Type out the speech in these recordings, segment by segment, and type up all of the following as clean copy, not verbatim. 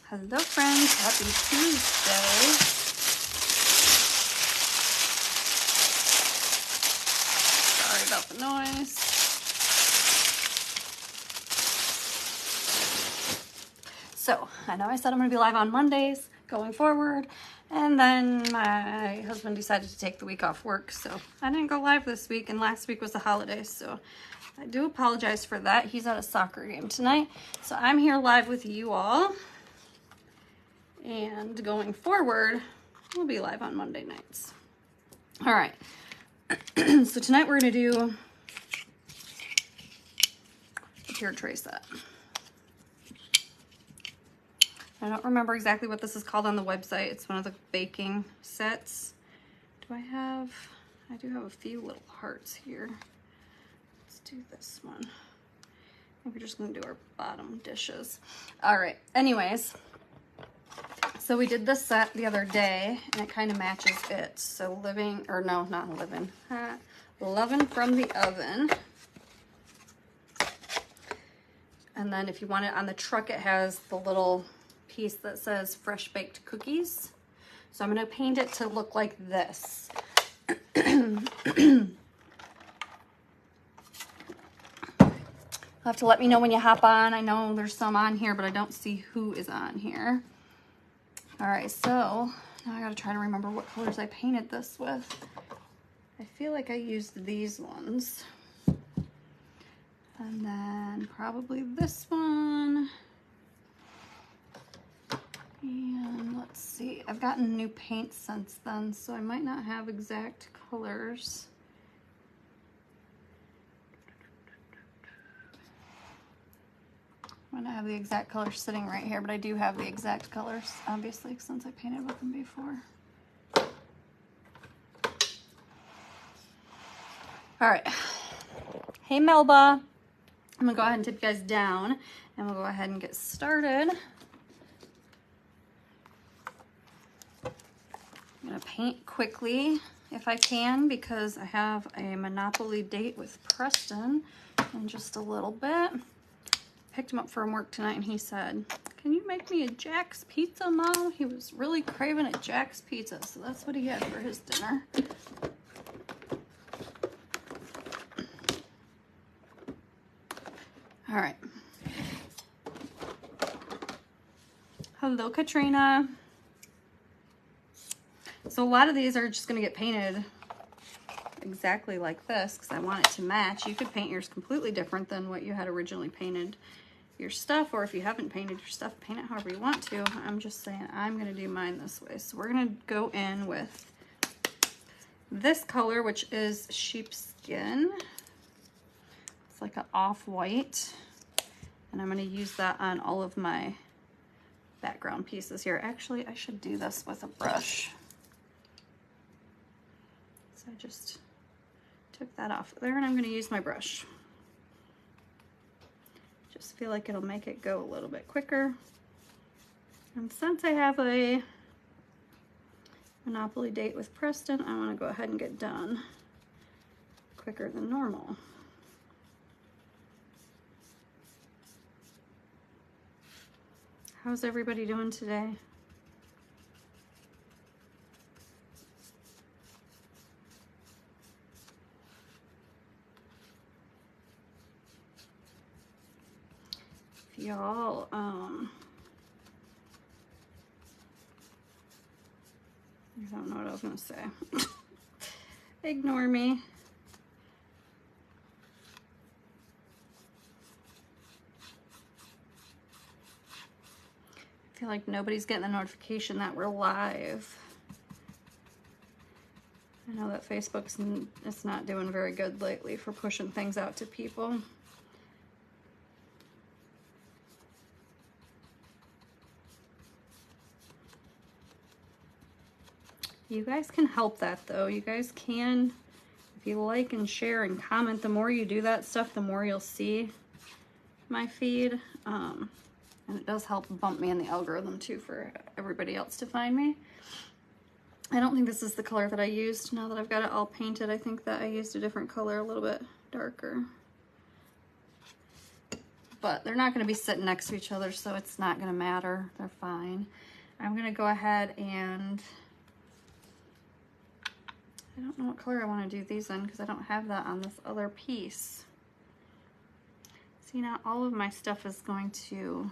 Hello friends, happy Tuesday. Sorry about the noise. So, I know I said I'm going to be live on Mondays going forward, and then my husband decided to take the week off work, so I didn't go live this week, and last week was the holidays, so I do apologize for that. He's at a soccer game tonight, so I'm here live with you all. And going forward, we'll be live on Monday nights. All right. So tonight we're going to do a tier tray set. I don't remember exactly what this is called on the website. It's one of the baking sets. I do have a few little hearts here. Let's do this one. I think we're just going to do our bottom dishes. All right. Anyways. So we did this set the other day, and it kind of matches it. So loving from the oven. And then if you want it on the truck, it has the little piece that says fresh baked cookies. So I'm going to paint it to look like this. You'll have to let me know when you hop on. I know there's some on here, but I don't see who is on here. All right, so now I gotta try to remember what colors I painted this with. I feel like I used these ones. And then probably this one. And let's see, I've gotten new paint since then, so I might not have exact colors. I don't have the exact colors sitting right here, but I do have the exact colors, obviously, since I painted with them before. All right. Hey, Melba. I'm gonna go ahead and tip you guys down, and we'll go ahead and get started. I'm gonna paint quickly if I can, because I have a Monopoly date with Preston in just a little bit. Picked him up from work tonight, and he said, "Can you make me a Jack's Pizza, Mom?" He was really craving a Jack's Pizza, so that's what he had for his dinner. All right. Hello, Katrina. So a lot of these are just going to get painted exactly like this because I want it to match. You could paint yours completely different than what you had originally painted your stuff, or if you haven't painted your stuff, paint it however you want to. I'm just saying I'm going to do mine this way. So we're going to go in with this color, which is sheepskin. It's like an off-white, and I'm going to use that on all of my background pieces here. Actually, I should do this with a brush. So I just took that off there, and I'm going to use my brush. Just feel like it'll make it go a little bit quicker. And since I have a Monopoly date with Preston, I want to go ahead and get done quicker than normal. How's everybody doing today? Y'all, I don't know what I was gonna say. Ignore me. I feel like nobody's getting the notification that we're live. I know that Facebook's it's not doing very good lately for pushing things out to people. You guys can help that though. You guys can, if you like and share and comment, the more you do that stuff, the more you'll see my feed. And it does help bump me in the algorithm too for everybody else to find me. I don't think this is the color that I used. Now that I've got it all painted, I think that I used a different color, a little bit darker. but they're not gonna be sitting next to each other, so it's not gonna matter. They're fine. I'm gonna go ahead and, I don't know what color I wanna do these in because I don't have that on this other piece. See, now all of my stuff is going to,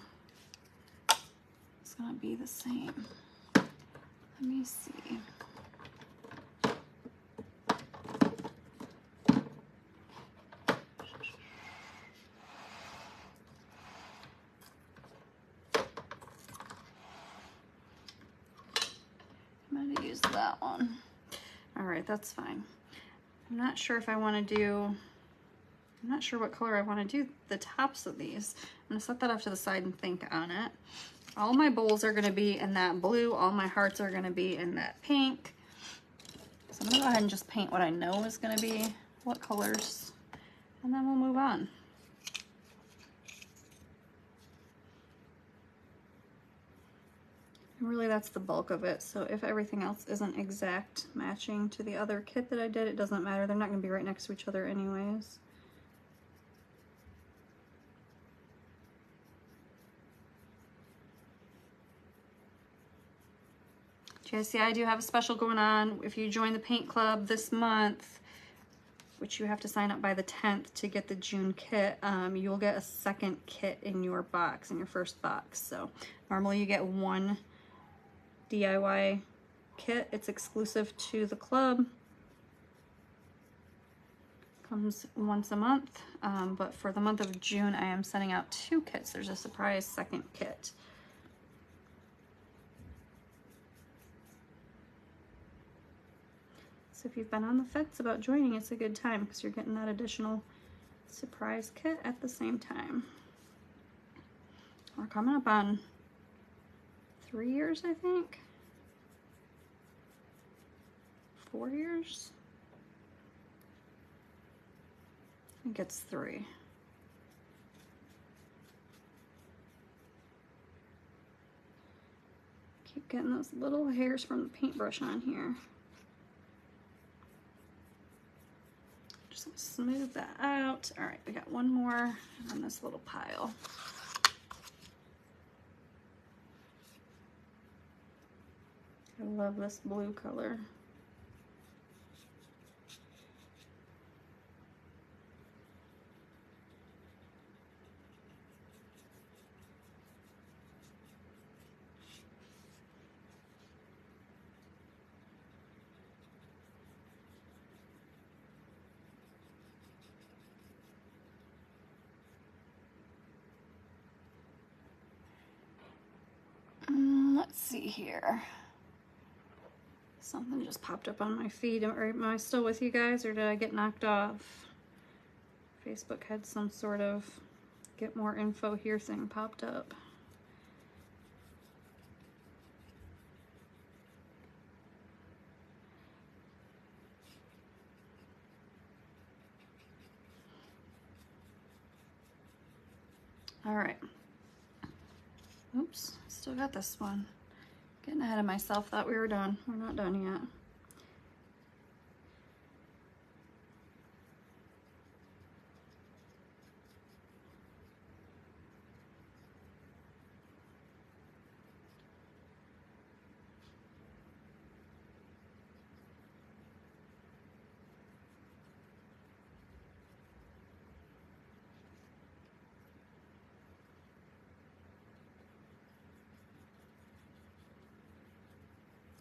it's gonna be the same. Let me see. I'm gonna use that one. All right, that's fine. I'm not sure if I want to do, I'm not sure what color I want to do the tops of these. I'm gonna set that off to the side and think on it. All my bowls are gonna be in that blue. All my hearts are gonna be in that pink. So I'm gonna go ahead and just paint what I know is gonna be what colors, and then we'll move on. And really that's the bulk of it. So if everything else isn't exact matching to the other kit that I did, it doesn't matter. They're not gonna be right next to each other anyways. Do you guys see I do have a special going on? If you join the paint club this month, which you have to sign up by the 10th to get the June kit, you'll get a second kit in your box, in your first box. So normally you get one DIY kit. It's exclusive to the club. Comes once a month, but for the month of June, I am sending out 2 kits. There's a surprise second kit. So if you've been on the fence about joining, it's a good time because you're getting that additional surprise kit at the same time. We're coming up on 3 years, I think. 4 years? I think it's 3. Keep getting those little hairs from the paintbrush on here. Just smooth that out. All right, we got one more on this little pile. I love this blue color. Let's see here. Something just popped up on my feed. Am I still with you guys, or did I get knocked off? Facebook had some sort of get more info here thing popped up. All right. Oops, still got this one. Getting ahead of myself, thought we were done. We're not done yet.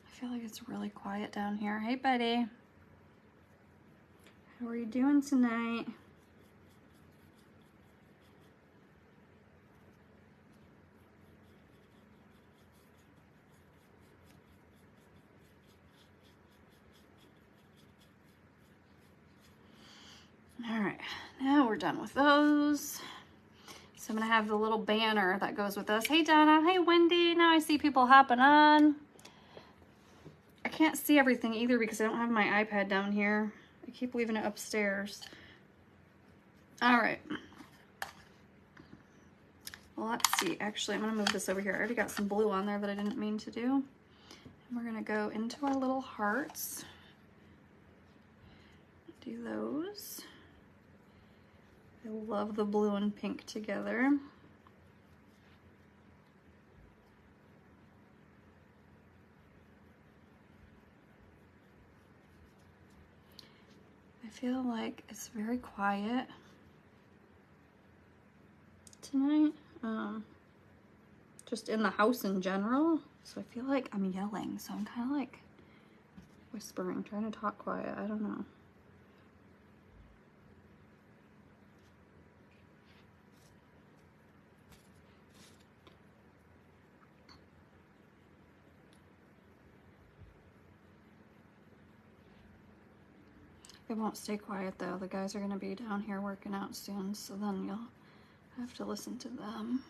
I feel like it's really quiet down here. Hey, buddy. How are you doing tonight? All right, now we're done with those. So I'm gonna have the little banner that goes with this. Hey, Donna. Hey, Wendy. Now I see people hopping on. I can't see everything either because I don't have my iPad down here. I keep leaving it upstairs. All right. Well, let's see. Actually, I'm gonna move this over here. I already got some blue on there that I didn't mean to do. And we're gonna go into our little hearts. Do those. I love the blue and pink together. I feel like it's very quiet tonight, just in the house in general. So I feel like I'm yelling, so I'm kind of like whispering, trying to talk quiet. I don't know. It won't stay quiet though. The guys are gonna be down here working out soon, so then you'll have to listen to them.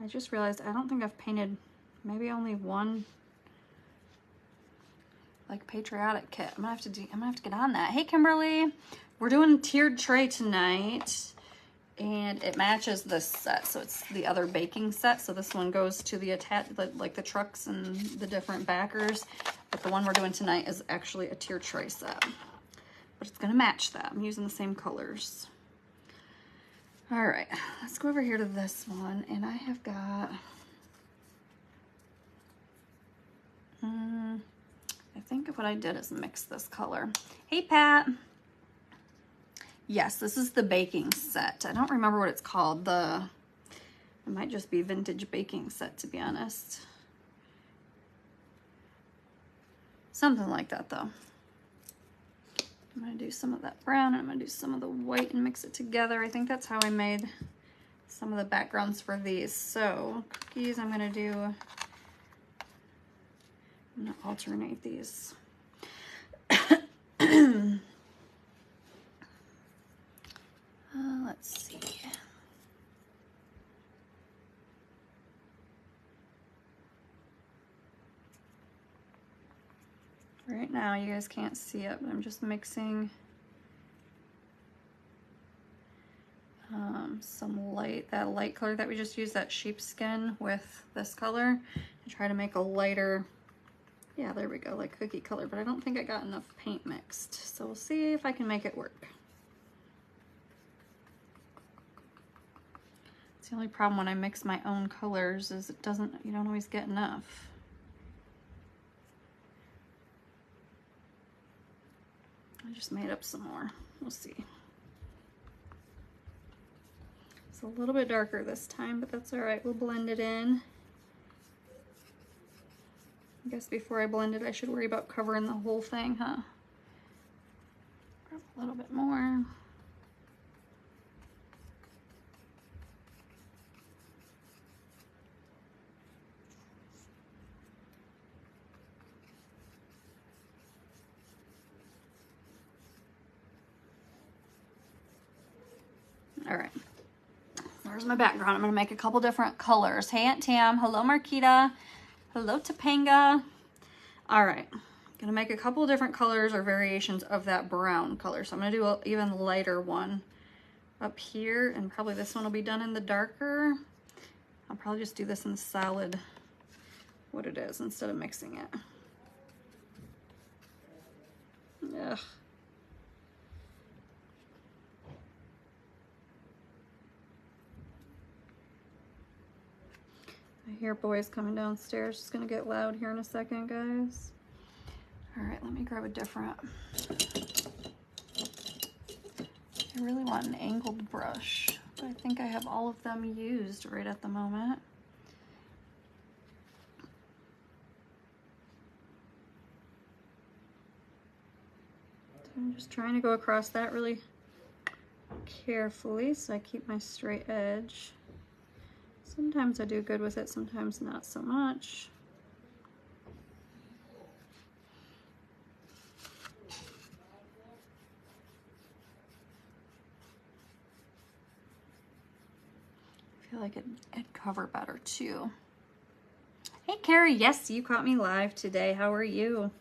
I just realized I don't think I've painted maybe only one like patriotic kit. I'm gonna have to get on that. Hey Kimberly, we're doing tiered tray tonight, and it matches this set, so it's the other baking set. So this one goes to the like the trucks and the different backers, but the one we're doing tonight is actually a tiered tray set. But it's gonna match that. I'm using the same colors. All right, let's go over here to this one, and I have got, I think what I did is mix this color. Hey Pat. Yes, this is the baking set. I don't remember what it's called. It might just be vintage baking set, to be honest. Something like that though. I'm gonna do some of that brown, and I'm gonna do some of the white and mix it together. I think that's how I made some of the backgrounds for these. So cookies, I'm gonna alternate these. Let's see. Right now, you guys can't see it, but I'm just mixing that light color that we just used, that sheepskin, with this color, to try to make a lighter, yeah, there we go, like cookie color, but I don't think I got enough paint mixed. So we'll see if I can make it work. It's the only problem when I mix my own colors is you don't always get enough. I just made up some more. We'll see. It's a little bit darker this time, but that's all right. We'll blend it in. I guess before I blend it, I should worry about covering the whole thing, huh? Grab a little bit more. All right, there's my background. I'm gonna make a couple different colors. Hey Aunt Tam, hello Marquita, hello Topanga. All right, gonna make a couple different colors or variations of that brown color. So I'm gonna do an even lighter one up here, and probably this one will be done in the darker. I'll probably just do this in the solid, what it is, instead of mixing it. Ugh. I hear boys coming downstairs. It's gonna get loud here in a second, guys. All right, let me grab a different. I really want an angled brush, but I think I have all of them used right at the moment. So I'm just trying to go across that really carefully so I keep my straight edge. Sometimes I do good with it, sometimes not so much. I feel like it'd cover better too. Hey Carrie, yes, you caught me live today. How are you?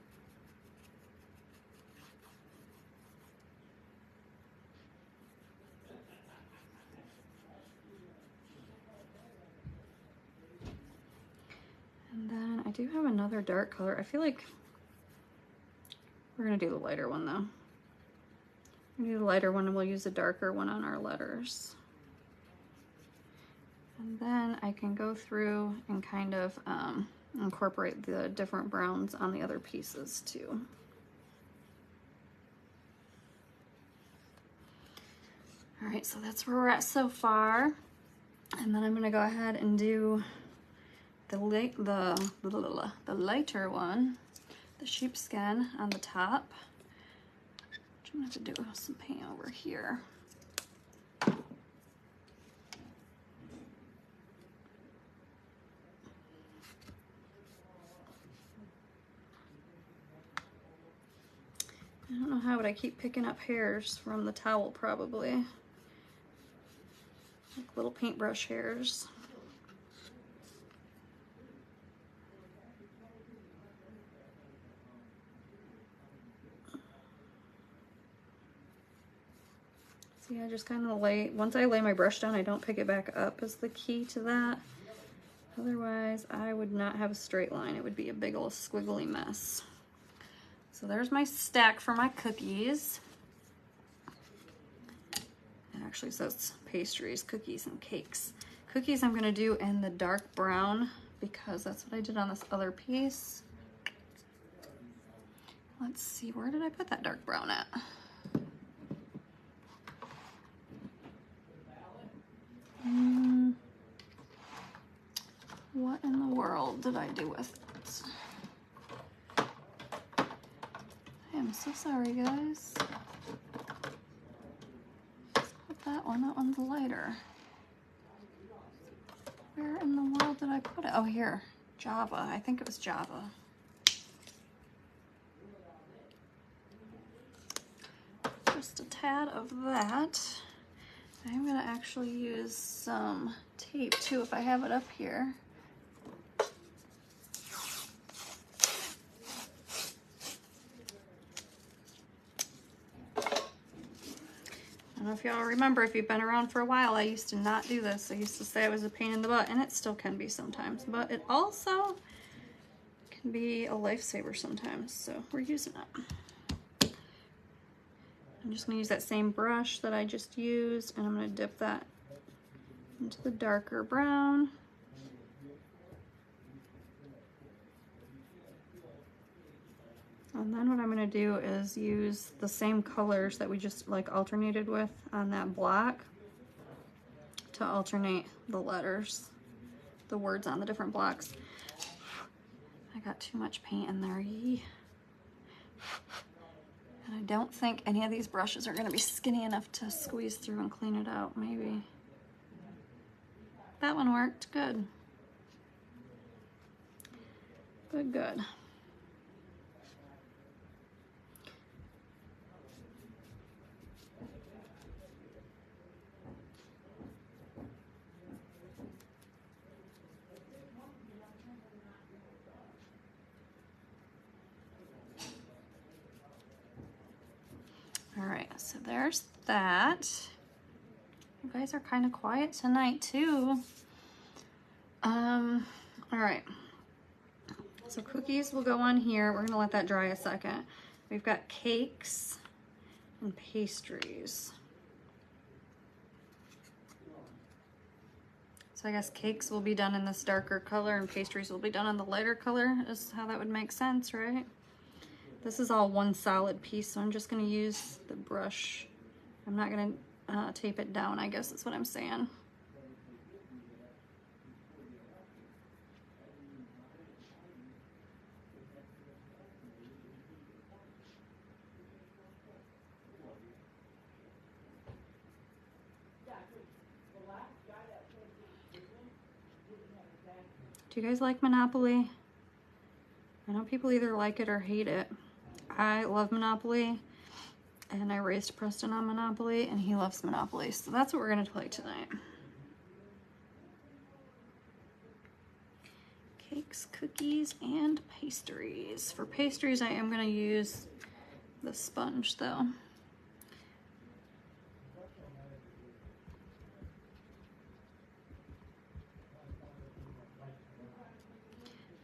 And then I do have another dark color. I feel like We're gonna do the lighter one though. We're gonna do the lighter one and we'll use a darker one on our letters. And then I can go through and kind of incorporate the different browns on the other pieces too. All right, so that's where we're at so far. And then I'm gonna go ahead and do the lighter one, the sheepskin on the top. I'm gonna have to do some paint over here. I don't know how, but I keep picking up hairs from the towel probably. Like little paintbrush hairs. See, I just kind of once I lay my brush down, I don't pick it back up is the key to that. Otherwise, I would not have a straight line. It would be a big old squiggly mess. So there's my stack for my cookies. It actually says pastries, cookies, and cakes. Cookies I'm gonna do in the dark brown because that's what I did on this other piece. Let's see, where did I put that dark brown at? What in the world did I do with it? I am so sorry, guys. Let's put that one. That one's lighter. Where in the world did I put it? Oh, here. Java. I think it was Java. Just a tad of that. I'm going to actually use some tape too if I have it up here. I don't know if y'all remember, if you've been around for a while, I used to not do this. I used to say I was a pain in the butt, and it still can be sometimes, but it also can be a lifesaver sometimes, so we're using it. I'm just going to use that same brush that I just used, and I'm going to dip that into the darker brown. And then what I'm going to do is use the same colors that we just like alternated with on that block to alternate the letters, the words on the different blocks. I got too much paint in there. And I don't think any of these brushes are going to be skinny enough to squeeze through and clean it out. Maybe. That one worked. Good. Good, good. All right, so there's that. You guys are kind of quiet tonight too. All right. So cookies will go on here. We're gonna let that dry a second. We've got cakes and pastries. So I guess cakes will be done in this darker color and pastries will be done in the lighter color, is how that would make sense, right? This is all one solid piece, so I'm just gonna use the brush. I'm not gonna tape it down, I guess that's what I'm saying. Do you guys like Monopoly? I know people either like it or hate it. I love Monopoly, and I raised Preston on Monopoly, and he loves Monopoly, so that's what we're gonna play tonight. Cakes, cookies, and pastries. For pastries, I am gonna use the sponge though.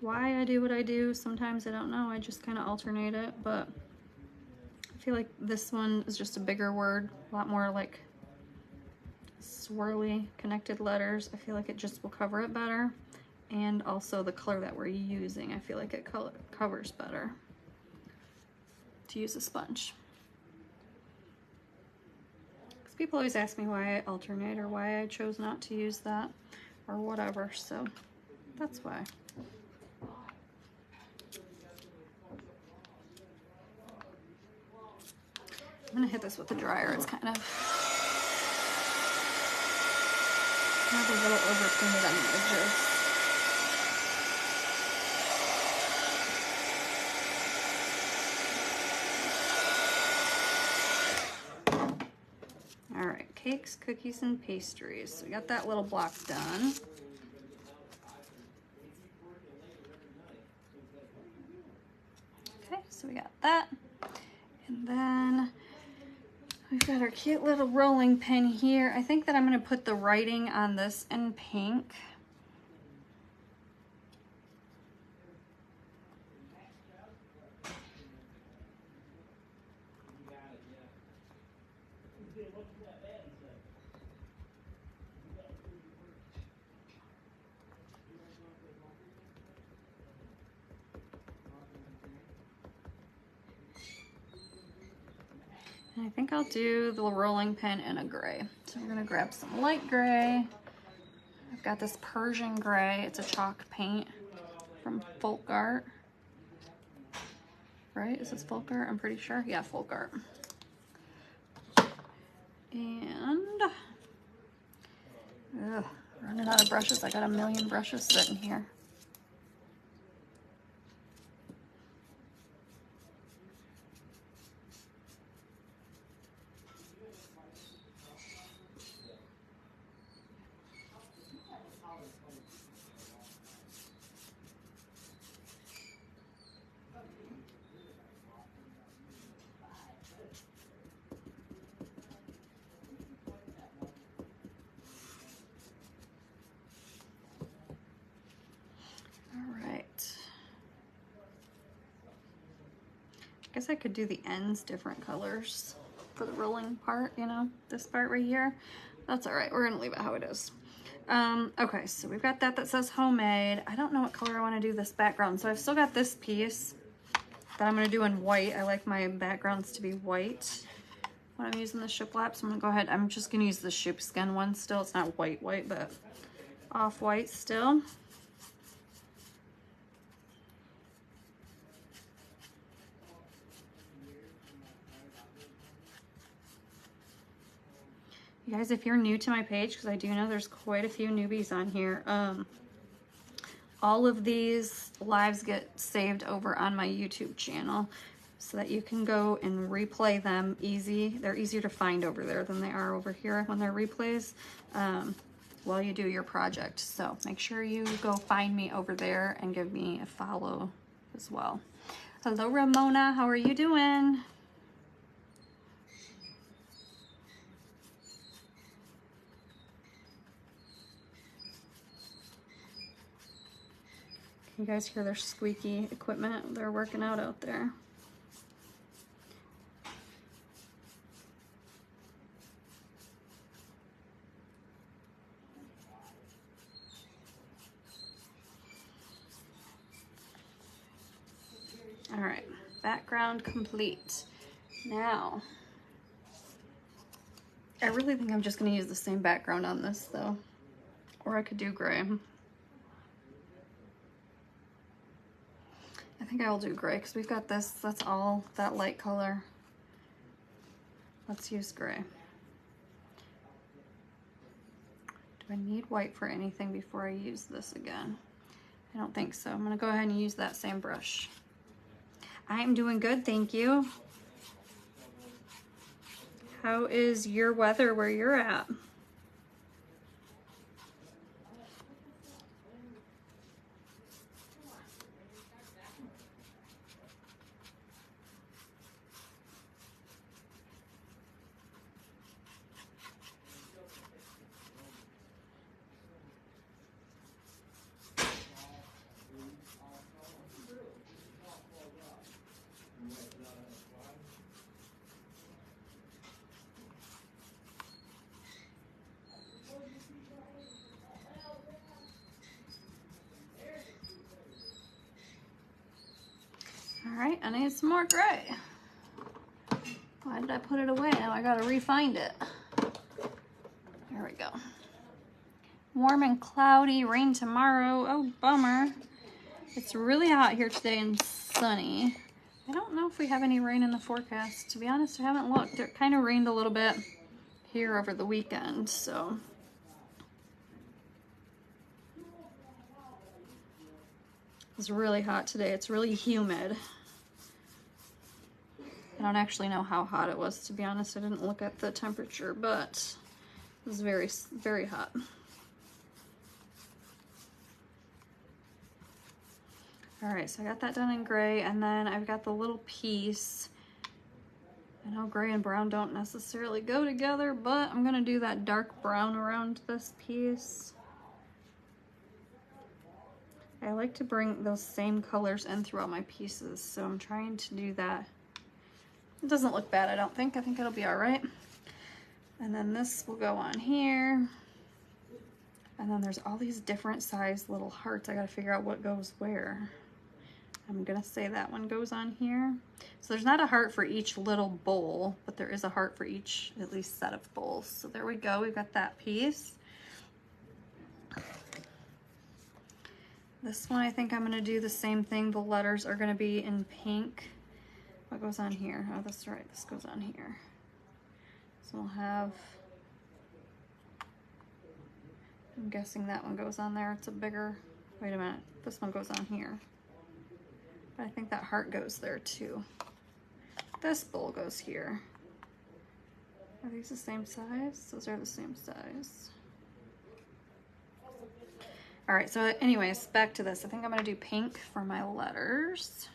Why I do what I do, sometimes I don't know. I just kind of alternate it, but feel like this one is just a bigger word, a lot more like swirly connected letters. I feel like it just will cover it better. And also the color that we're using, I feel like it covers better to use a sponge. Because people always ask me why I alternate or why I chose not to use that or whatever, so that's why. I'm gonna hit this with the dryer. It's kind of a little overpainted on the edges. All right, cakes, cookies, and pastries. So we got that little block done. Okay, so we got that. And then we've got our cute little rolling pin here. I think that I'm gonna put the writing on this in pink. And I think I'll do the rolling pin in a gray. So we're gonna grab some light gray. I've got this Persian gray. It's a chalk paint from Folk Art. Right, is this Folk Art? I'm pretty sure. Yeah, Folk Art. And, running out of brushes. I got a million brushes sitting here. I guess I could do the ends different colors for the rolling part, you know, this part right here. That's all right. We're gonna leave it how it is. Okay, so we've got that says homemade. I don't know what color I want to do this background. So I've still got this piece that I'm gonna do in white. I like my backgrounds to be white when I'm using the shiplap. So I'm gonna go ahead. I'm just gonna use the sheepskin one still. It's not white, but off-white still. You guys, if you're new to my page, because I do know there's quite a few newbies on here, all of these lives get saved over on my YouTube channel so that you can go and replay them easy. They're easier to find over there than they are over here when they're replays while you do your project. So make sure you go find me over there and give me a follow as well. Hello, Ramona. How are you doing? You guys hear their squeaky equipment? They're working out there. All right, background complete. Now, I really think I'm just gonna use the same background on this though, or I could do gray. I think I will do gray because we've got this, that's all that light color. Let's use gray. Do I need white for anything before I use this again? I don't think so. I'm gonna go ahead and use that same brush. I'm doing good, thank you. How is your weather where you're at? All right, I need some more gray. Why did I put it away? Now I gotta re-find it. There we go. Warm and cloudy, rain tomorrow. Oh, bummer. It's really hot here today and sunny. I don't know if we have any rain in the forecast. To be honest, I haven't looked. It kind of rained a little bit here over the weekend, so. It's really hot today. It's really humid. I don't actually know how hot it was, to be honest. I didn't look at the temperature, but it was very, very hot. All right, so I got that done in gray, and then I've got the little piece. I know gray and brown don't necessarily go together, but I'm gonna do that dark brown around this piece. I like to bring those same colors in throughout my pieces, so I'm trying to do that. It doesn't look bad, I don't think. I think it'll be all right. And then this will go on here. And then there's all these different size little hearts. I gotta figure out what goes where. I'm gonna say that one goes on here. So there's not a heart for each little bowl, but there is a heart for each at least set of bowls. So there we go, we've got that piece. This one I think I'm gonna do the same thing. The letters are gonna be in pink. What goes on here? Oh, that's right, this goes on here. So we'll have, I'm guessing that one goes on there. It's a bigger, wait a minute, this one goes on here. But I think that heart goes there too. This bowl goes here. Are these the same size? Those are the same size. All right, so anyways, back to this. I think I'm gonna do pink for my letters.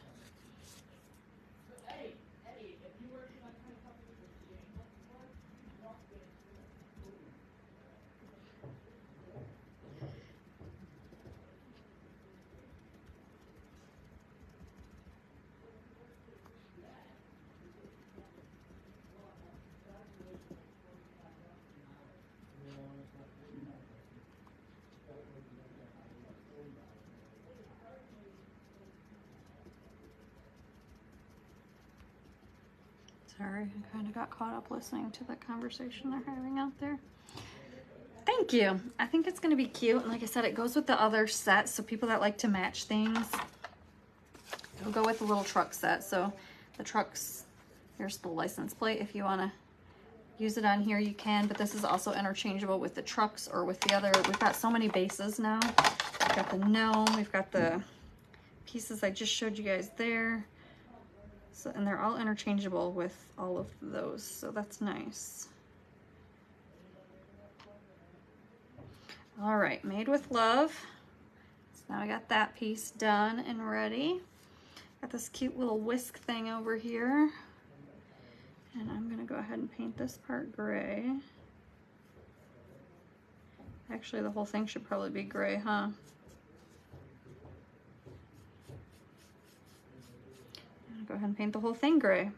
Sorry, I kind of got caught up listening to the conversation they're having out there. Thank you. I think it's going to be cute. And like I said, it goes with the other set. So people that like to match things, it'll go with the little truck set. So the trucks, here's the license plate. If you want to use it on here, you can. But this is also interchangeable with the trucks or with the other. We've got so many bases now. We've got the gnome. We've got the pieces I just showed you guys there. So, and they're all interchangeable with all of those, so that's nice. All right, made with love. So now I got that piece done and ready. Got this cute little whisk thing over here. And I'm gonna go ahead and paint this part gray. Actually, the whole thing should probably be gray, huh? Go ahead and paint the whole thing gray.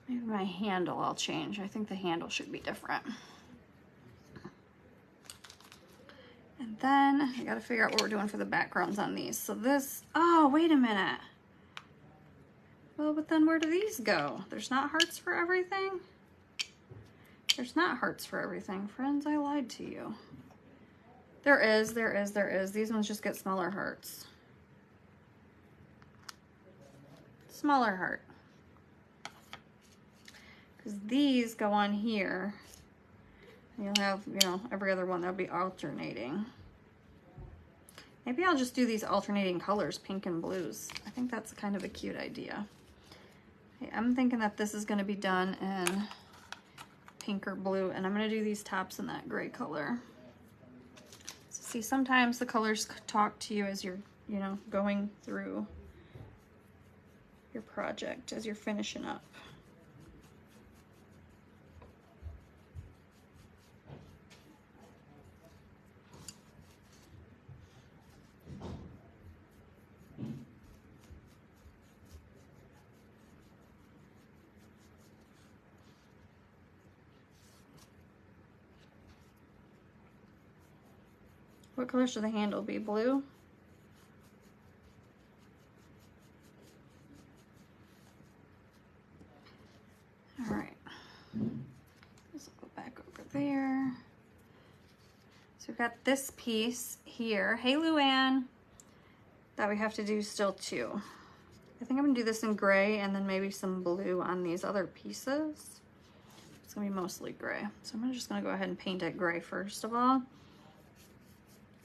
Maybe my handle I'll change. I think the handle should be different. And then I gotta figure out what we're doing for the backgrounds on these. So this, oh, wait a minute. Well, but then where do these go? There's not hearts for everything? There's not hearts for everything. Friends, I lied to you. There is. These ones just get smaller hearts. Smaller heart. Because these go on here. You'll have, you know, every other one that'll be alternating. Maybe I'll just do these alternating colors, pink and blues. I think that's kind of a cute idea. Okay, I'm thinking that this is going to be done in pink or blue, and I'm going to do these tops in that gray color. So see, sometimes the colors talk to you as you're, you know, going through your project, as you're finishing up. What color should the handle be? Blue? All right. This will go back over there. So we've got this piece here. Hey, Luann. That we have to do still too. I think I'm gonna do this in gray and then maybe some blue on these other pieces. It's gonna be mostly gray. So I'm just gonna go ahead and paint it gray first of all.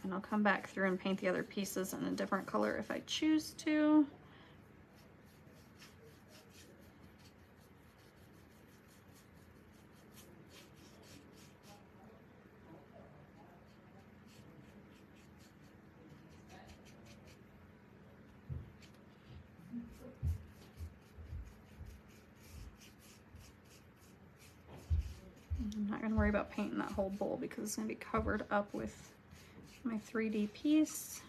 And I'll come back through and paint the other pieces in a different color if I choose to. I'm not gonna worry about painting that whole bowl because it's gonna be covered up with my 3D piece.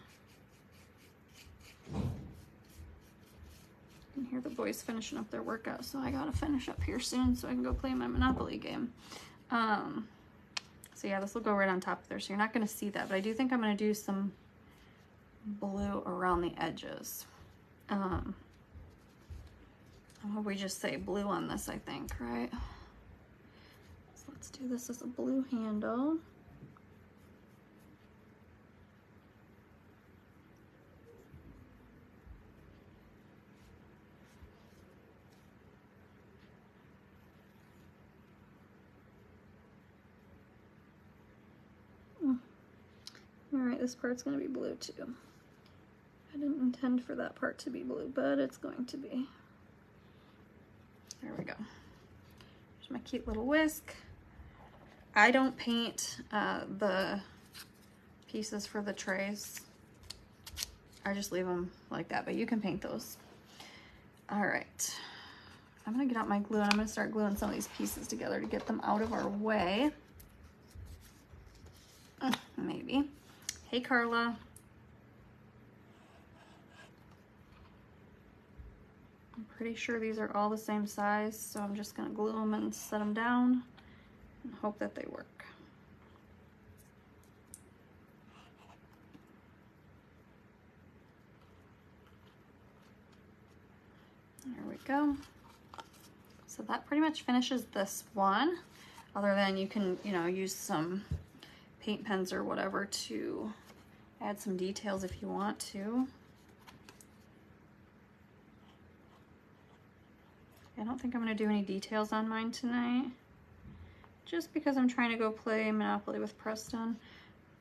You can hear the boys finishing up their workout, so I gotta finish up here soon so I can go play my Monopoly game. So yeah, this will go right on top of there, so you're not gonna see that, but I do think I'm gonna do some blue around the edges. We just say blue on this, I think, right? So let's do this as a blue handle. All right, this part's gonna be blue too. I didn't intend for that part to be blue, but it's going to be. There we go. There's my cute little whisk. I don't paint the pieces for the trays. I just leave them like that, but you can paint those. All right. I'm gonna get out my glue and I'm gonna start gluing some of these pieces together to get them out of our way. Maybe. Hey, Carla. I'm pretty sure these are all the same size, so I'm just gonna glue them and set them down and hope that they work. There we go. So that pretty much finishes this one, other than you can, you know, use some paint pens or whatever to add some details if you want to. I don't think I'm gonna do any details on mine tonight, just because I'm trying to go play Monopoly with Preston,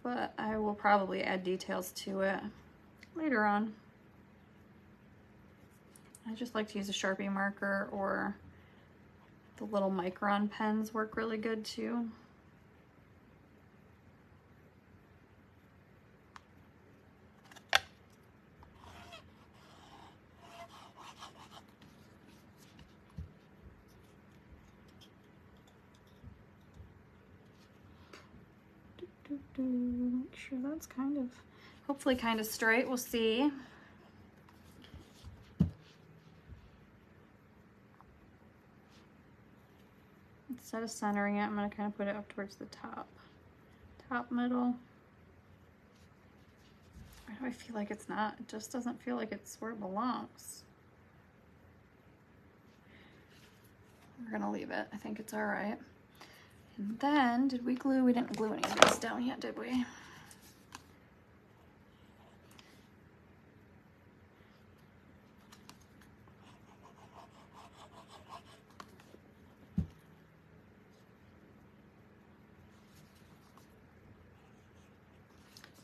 but I will probably add details to it later on. I just like to use a Sharpie marker, or the little Micron pens work really good too. Make sure that's kind of, hopefully kind of straight, we'll see. Instead of centering it, I'm going to kind of put it up towards the top middle. Why do I feel like it's not? It just doesn't feel like it's where it belongs. We're going to leave it. I think it's all right. And then, did we glue? We didn't glue any of this down yet, did we?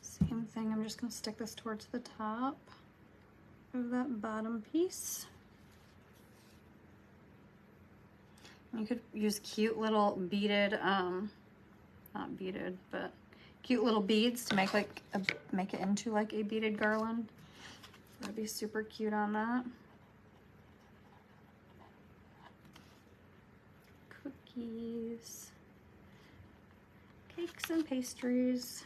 Same thing, I'm just going to stick this towards the top of that bottom piece. You could use cute little beaded, not beaded, but cute little beads to make like make it into like a beaded garland. That'd be super cute on that. Cookies, cakes and pastries.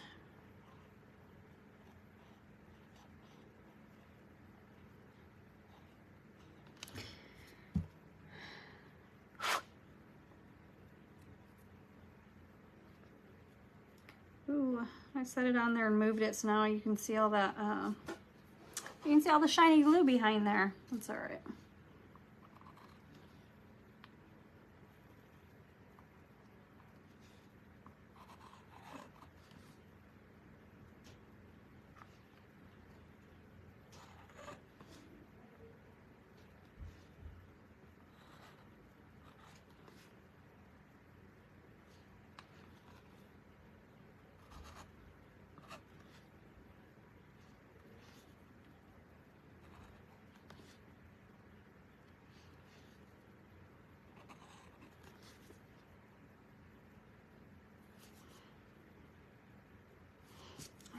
Ooh, I set it on there and moved it, so now you can see all that, you can see all the shiny glue behind there. That's all right.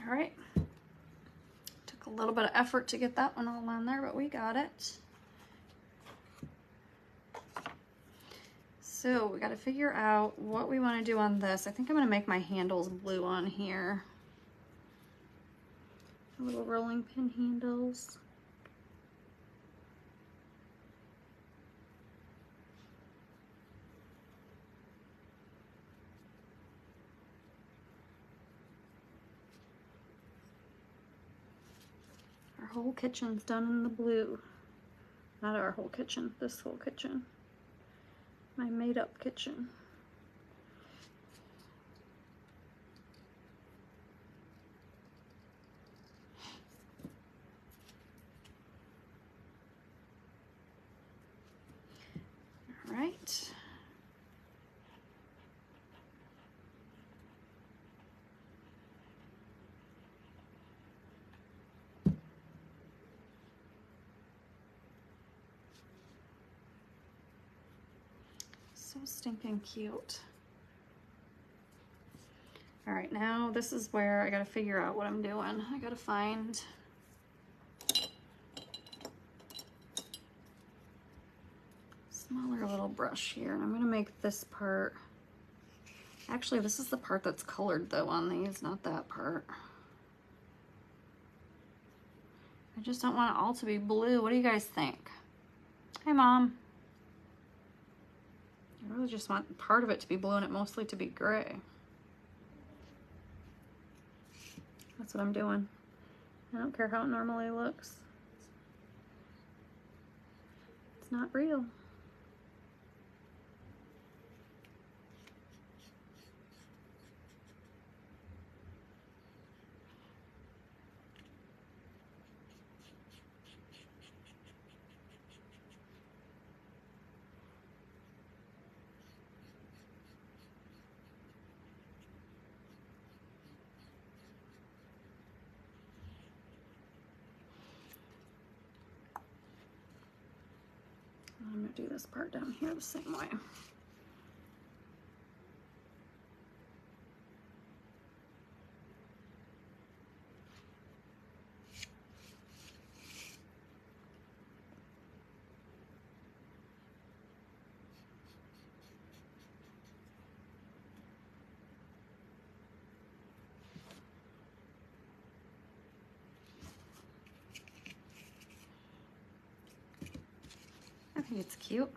All right. Took a little bit of effort to get that one all on there, but we got it. So we got to figure out what we want to do on this. I think I'm going to make my handles blue on here. Little rolling pin handles. Our whole kitchen's done in the blue. Not our whole kitchen, this whole kitchen. My made-up kitchen. All right. So stinking cute. All right, now this is where I gotta figure out what I'm doing. I gotta find smaller little brush here. I'm gonna make this part, actually this is the part that's colored though on these, not that part. I just don't want it all to be blue. What do you guys think? Hi, Mom. I really just want part of it to be blue and it mostly to be gray. That's what I'm doing. I don't care how it normally looks. It's not real. I'm going to do this part down here the same way. I think it's cute.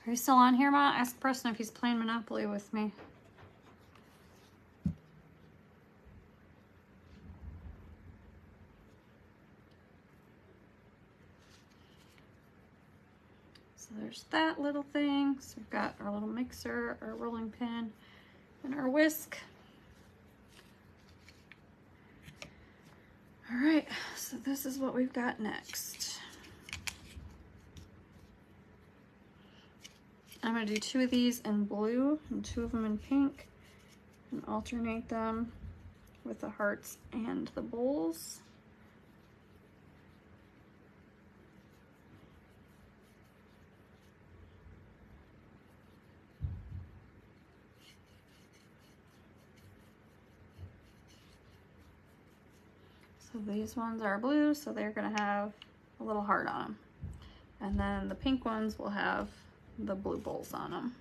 Are you still on here, Ma? Ask Preston if he's playing Monopoly with me. So there's that little thing. So we've got our little mixer, our rolling pin, and our whisk. All right, so this is what we've got next. I'm gonna do 2 of these in blue and 2 of them in pink and alternate them with the hearts and the bowls. So these ones are blue, so they're gonna have a little heart on them. And then the pink ones will have the blue bowls on them.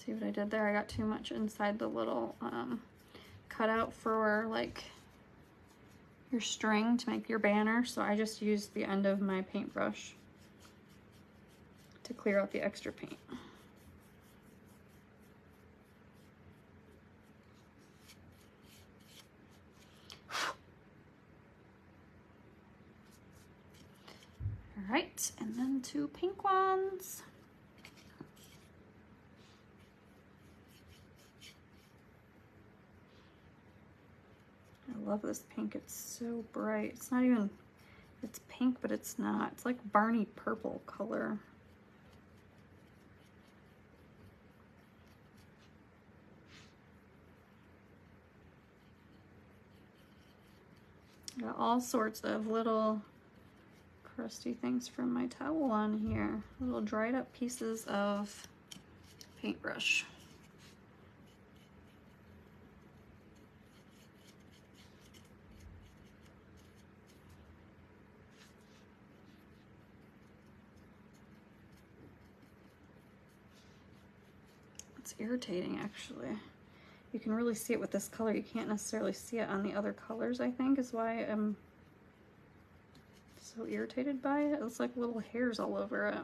See what I did there? I got too much inside the little cutout for like your string to make your banner, so I just used the end of my paintbrush to clear out the extra paint. All right, and then 2 pink ones. I love this pink, it's so bright. It's not even, it's pink, but it's not. It's like Barney purple color. Got all sorts of little crusty things from my towel on here. Little dried up pieces of paintbrush. It's irritating actually. You can really see it with this color. You can't necessarily see it on the other colors, I think, is why I'm so irritated by it. It's like little hairs all over it.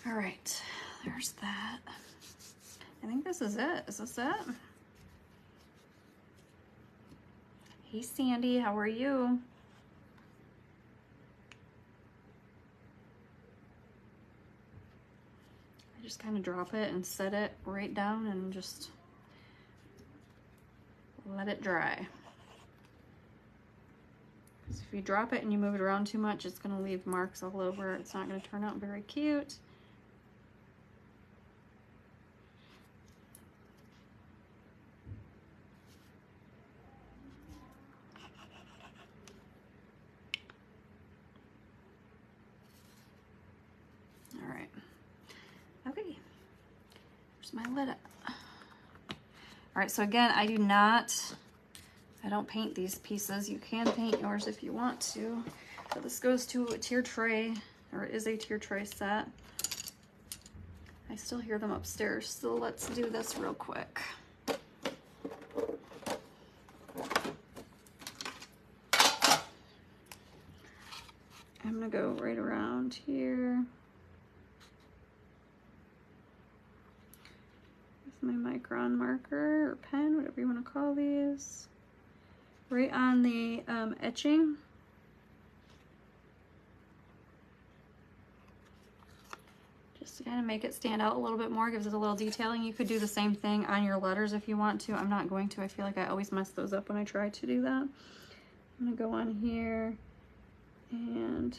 All right, there's that. I think this is it. Is this it? Hey Sandy, how are you? I just kind of drop it and set it right down and just let it dry. Because if you drop it and you move it around too much, it's going to leave marks all over. It's not going to turn out very cute. All right. Okay. There's my lid. All right, so again, I don't paint these pieces. You can paint yours if you want to. So this goes to a tier tray, or is a tier tray set. I still hear them upstairs, so let's do this real quick. I'm gonna go right around here with my micron marker or pen, whatever you want to call these. Right on the etching. Just to kind of make it stand out a little bit more, gives it a little detailing. You could do the same thing on your letters if you want to. I'm not going to. I feel like I always mess those up when I try to do that. I'm gonna go on here and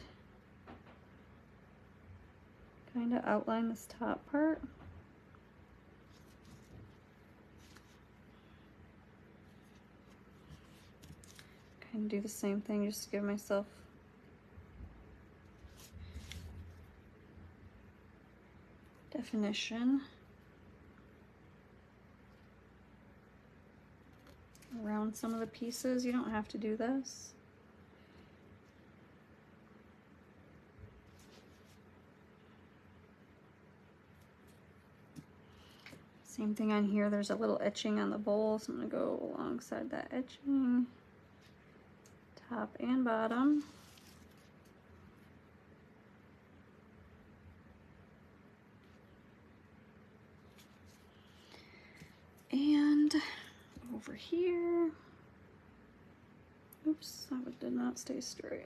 kind of outline this top part. Kind of do the same thing, just to give myself definition around some of the pieces. You don't have to do this. Same thing on here. There's a little etching on the bowl, so I'm going to go alongside that etching, top and bottom. And over here, oops, that one did not stay straight.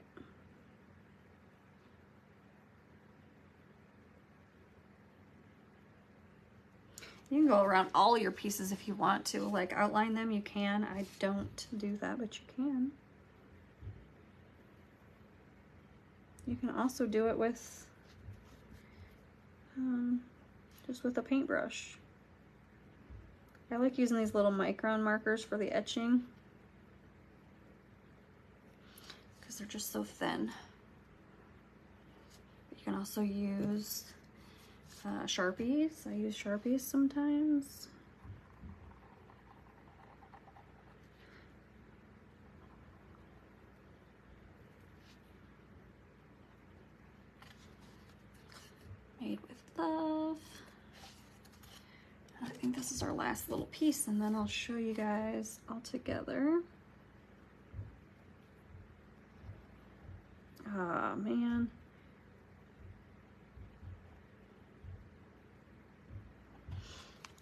You can go around all your pieces if you want to, like outline them, you can. I don't do that, but you can. You can also do it with, just with a paintbrush. I like using these little micron markers for the etching because they're just so thin. You can also use Sharpies. I use Sharpies sometimes. this is our last little piece, and then I'll show you guys all together. Oh man.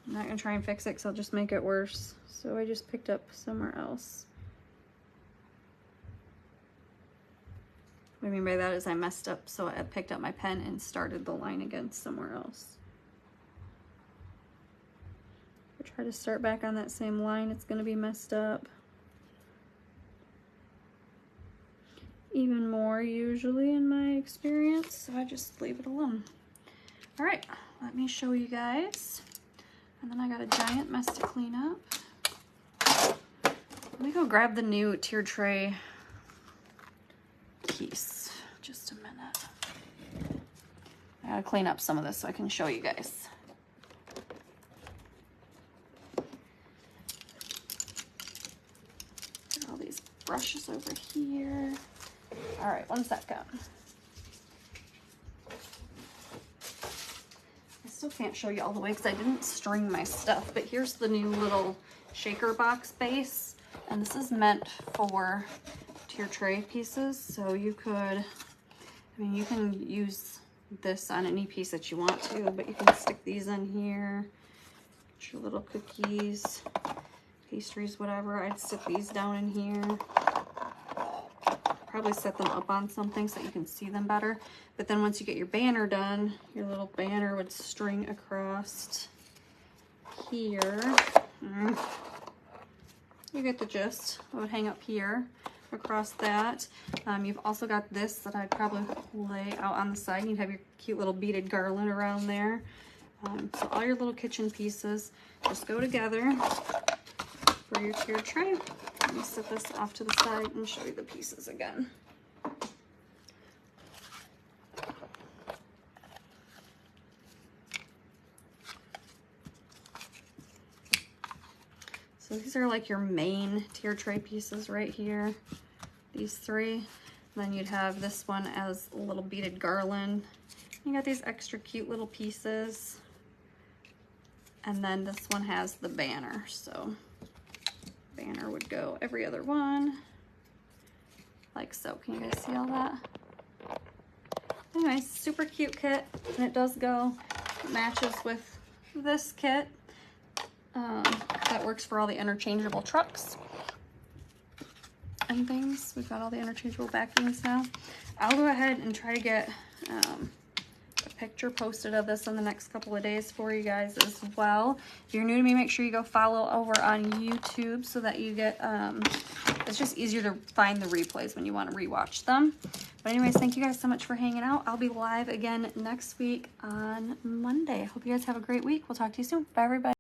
I'm not gonna try and fix it because I'll just make it worse. So I just picked up somewhere else. What I mean by that is I messed up, so I picked up my pen and started the line again somewhere else. If I try to start back on that same line, it's gonna be messed up. Even more usually in my experience, so I just leave it alone. All right, let me show you guys. And then I got a giant mess to clean up. Let me go grab the new tier tray piece. Just a minute. I gotta clean up some of this so I can show you guys. Put all these brushes over here. All right, 1 second. I still can't show you all the way because I didn't string my stuff, but here's the new little shaker box base. And this is meant for tier tray pieces. So you could, I mean, you can use this on any piece that you want to, but you can stick these in here. Get your little cookies, pastries, whatever. I'd stick these down in here. Probably set them up on something so that you can see them better. But then once you get your banner done, your little banner would string across here. You get the gist. It would hang up here across that. You've also got this that I'd probably lay out on the side. You'd have your cute little beaded garland around there. So all your little kitchen pieces just go together for your tier tray. Let me set this off to the side and show you the pieces again. So these are like your main tier tray pieces right here. These three. And then you'd have this one as a little beaded garland. You got these extra cute little pieces. And then this one has the banner. So banner would go every other one. Like so. Can you guys see all that? Anyway, super cute kit. And it does go. It matches with this kit. That works for all the interchangeable trucks and things. We've got all the interchangeable backings now. I'll go ahead and try to get a picture posted of this in the next couple of days for you guys as well. If you're new to me, make sure you go follow over on YouTube so that you get, it's just easier to find the replays when you want to rewatch them. But anyways, thank you guys so much for hanging out. I'll be live again next week on Monday. Hope you guys have a great week. We'll talk to you soon. Bye, everybody.